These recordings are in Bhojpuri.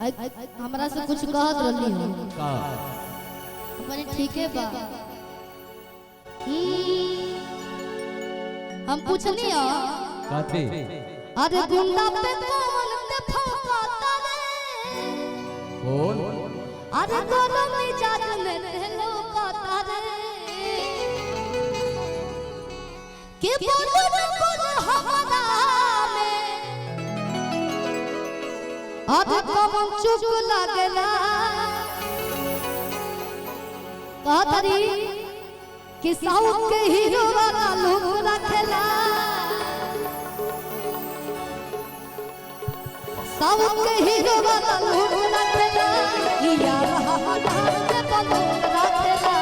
हमरा से कुछ कहत रहली हो का अपने ठीक है बा हम पूछनी हो काते अरे गुंडा पे कौन ते फौकाता रे बोल अरे कोनो मिजाज में रहलो काता रे के बोलो न बोलो हमारा में अरे कौन चुप लागला कहतरी कि साउथ के हीरो वाला लोग रखेला साउथ के हीरो वाला लोग रखेला यार हमारा के बंदूक रखेला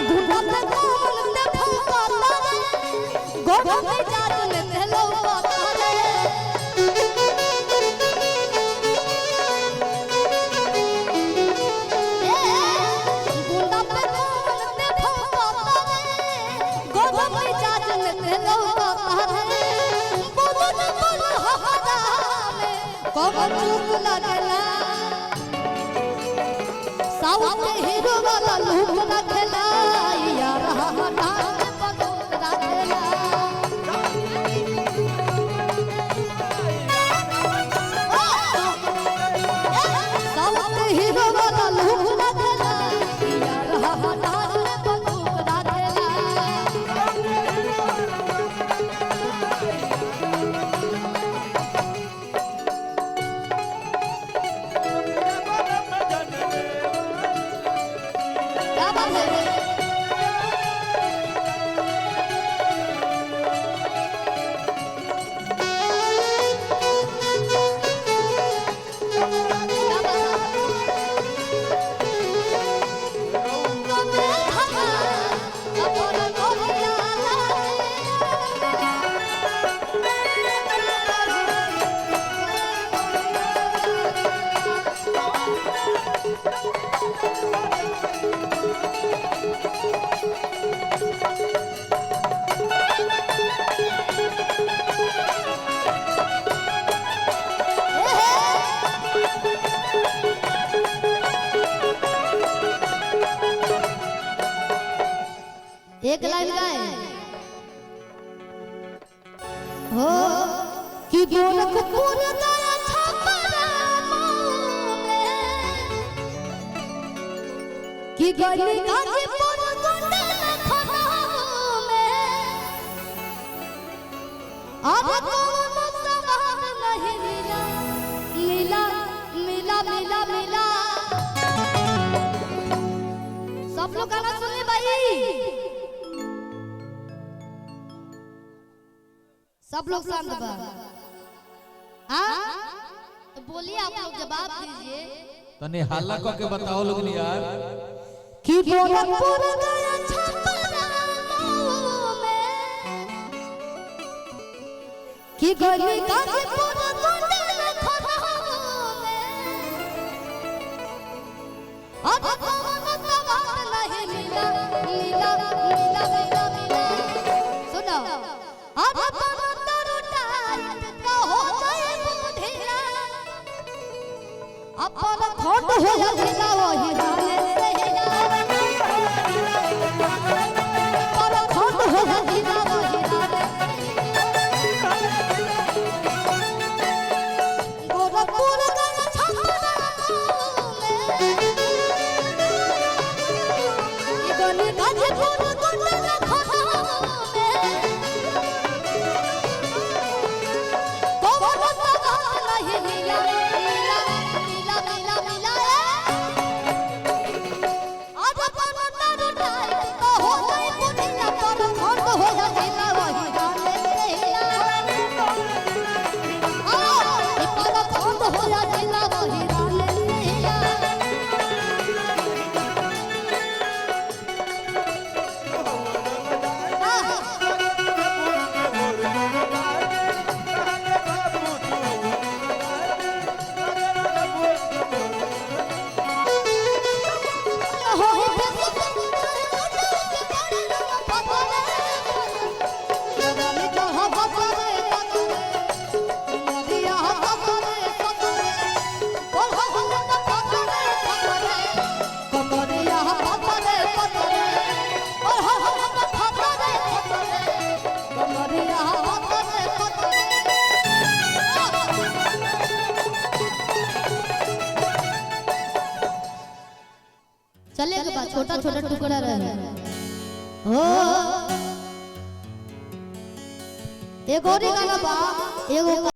गुंडा पे कौन ने फौकाता रे गोगो में जात में तेलो पाता रे साउथ के हीरो वाला लूक रखेला यार हमारा के बंदूक रखेला साउथ के हीरो वाला लूक रखेला यार हमारा के बंदूक रखेला क्या बात है एक लाइन गाए हो कि गोरखपुर गया छपरा में कि गली गाजीपुर गोंडा लखनऊ में अब कौन सवाल नहीं मिला मिला मिला मिला मिला सब लोग गाना सुन ले भाई सब लोग शांत बा हाँ तो बोलिए आप लोग जवाब दीजिए तने हल्ला क के बताओ लोग यार कि गोरखपुर गया छपरा में कि गली गाजीपुर गोंडा लखनऊ में अब कौन सवाल नहीं मिला मिला मिला मिला मिला सुनो अब अपन खोट हो गया वही गाने से अपन खोट हो गया वही गाने गोरखपुर गया छपरा में ये गली गाजीपुर गोंडा लखनऊ में कौन सवाल नहीं मिला चले के बाद छोटा छोटा टुकड़ा रहे हो एगो रे गाना बा एगो